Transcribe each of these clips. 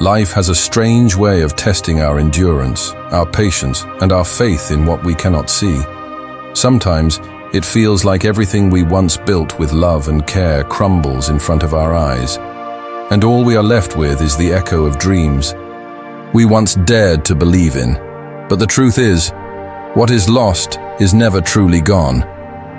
Life has a strange way of testing our endurance, our patience, and our faith in what we cannot see. Sometimes, it feels like everything we once built with love and care crumbles in front of our eyes, and all we are left with is the echo of dreams we once dared to believe in. But the truth is, what is lost is never truly gone,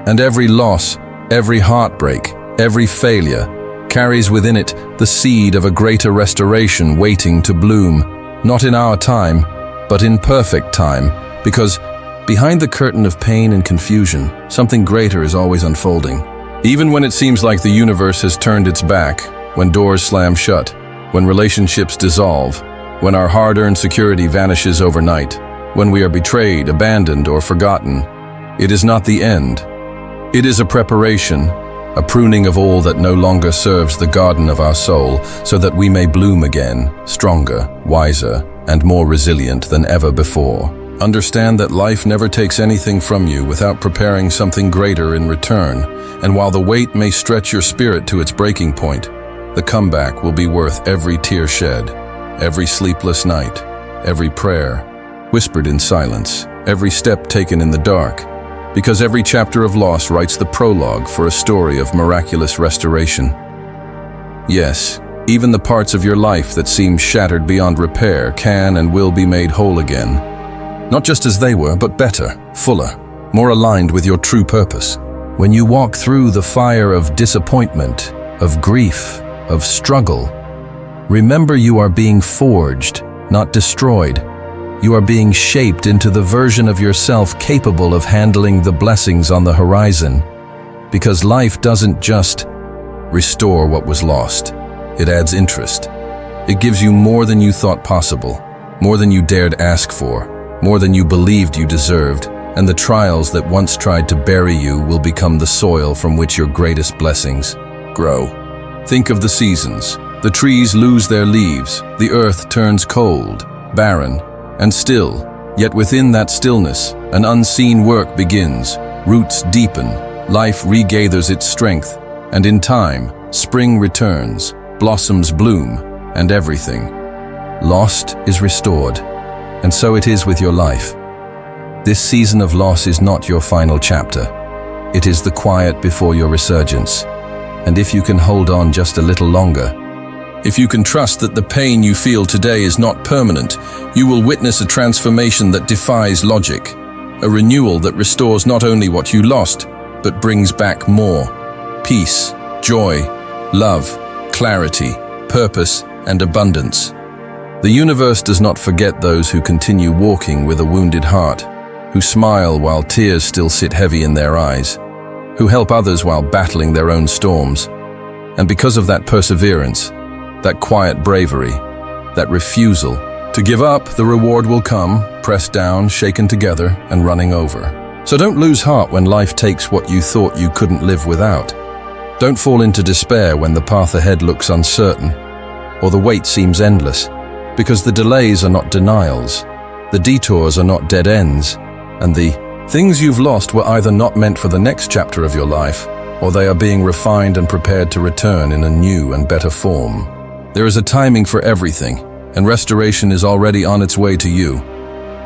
and every loss, every heartbreak, every failure carries within it the seed of a greater restoration waiting to bloom, not in our time, but in perfect time, because behind the curtain of pain and confusion, something greater is always unfolding. Even when it seems like the universe has turned its back, when doors slam shut, when relationships dissolve, when our hard-earned security vanishes overnight, when we are betrayed, abandoned, or forgotten, it is not the end. It is a preparation, a pruning of all that no longer serves the garden of our soul, so that we may bloom again, stronger, wiser, and more resilient than ever before. Understand that life never takes anything from you without preparing something greater in return, and while the weight may stretch your spirit to its breaking point, the comeback will be worth every tear shed, every sleepless night, every prayer whispered in silence, every step taken in the dark, because every chapter of loss writes the prologue for a story of miraculous restoration. Yes, even the parts of your life that seem shattered beyond repair can and will be made whole again. Not just as they were, but better, fuller, more aligned with your true purpose. When you walk through the fire of disappointment, of grief, of struggle, remember you are being forged, not destroyed. You are being shaped into the version of yourself capable of handling the blessings on the horizon. Because life doesn't just restore what was lost. It adds interest. It gives you more than you thought possible, more than you dared ask for, more than you believed you deserved, and the trials that once tried to bury you will become the soil from which your greatest blessings grow. Think of the seasons. The trees lose their leaves, the earth turns cold, barren, and still, yet within that stillness, an unseen work begins. Roots deepen, life regathers its strength, and in time, spring returns, blossoms bloom, and everything lost is restored. And so it is with your life. This season of loss is not your final chapter. It is the quiet before your resurgence. And if you can hold on just a little longer, if you can trust that the pain you feel today is not permanent, you will witness a transformation that defies logic, a renewal that restores not only what you lost, but brings back more: peace, joy, love, clarity, purpose, and abundance. The universe does not forget those who continue walking with a wounded heart, who smile while tears still sit heavy in their eyes, who help others while battling their own storms. And because of that perseverance, that quiet bravery, that refusal to give up, the reward will come, pressed down, shaken together, and running over. So don't lose heart when life takes what you thought you couldn't live without. Don't fall into despair when the path ahead looks uncertain, or the wait seems endless, because the delays are not denials, the detours are not dead ends, and the things you've lost were either not meant for the next chapter of your life, or they are being refined and prepared to return in a new and better form. There is a timing for everything, and restoration is already on its way to you.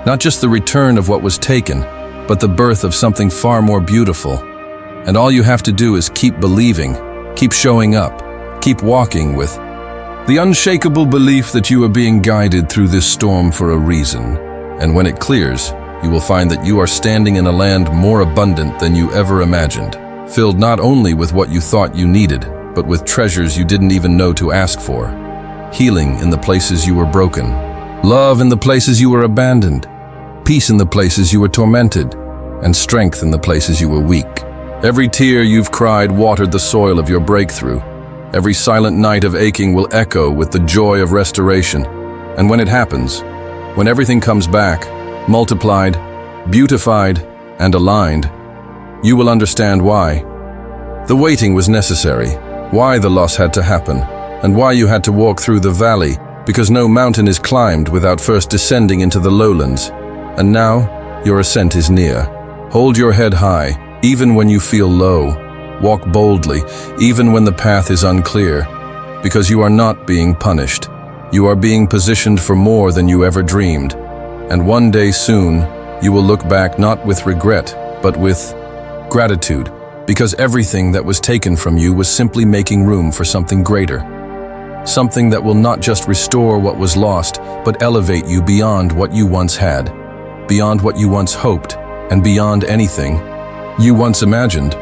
Not just the return of what was taken, but the birth of something far more beautiful. And all you have to do is keep believing, keep showing up, keep walking with the unshakable belief that you are being guided through this storm for a reason. And when it clears, you will find that you are standing in a land more abundant than you ever imagined, filled not only with what you thought you needed, but with treasures you didn't even know to ask for. Healing in the places you were broken, love in the places you were abandoned, peace in the places you were tormented, and strength in the places you were weak. Every tear you've cried watered the soil of your breakthrough. Every silent night of aching will echo with the joy of restoration. And when it happens, when everything comes back, multiplied, beautified, and aligned, you will understand why. The waiting was necessary, why the loss had to happen, and why you had to walk through the valley, because no mountain is climbed without first descending into the lowlands. And now, your ascent is near. Hold your head high, even when you feel low. Walk boldly, even when the path is unclear, because you are not being punished. You are being positioned for more than you ever dreamed. And one day soon, you will look back not with regret, but with gratitude, because everything that was taken from you was simply making room for something greater. Something that will not just restore what was lost, but elevate you beyond what you once had, beyond what you once hoped, and beyond anything you once imagined.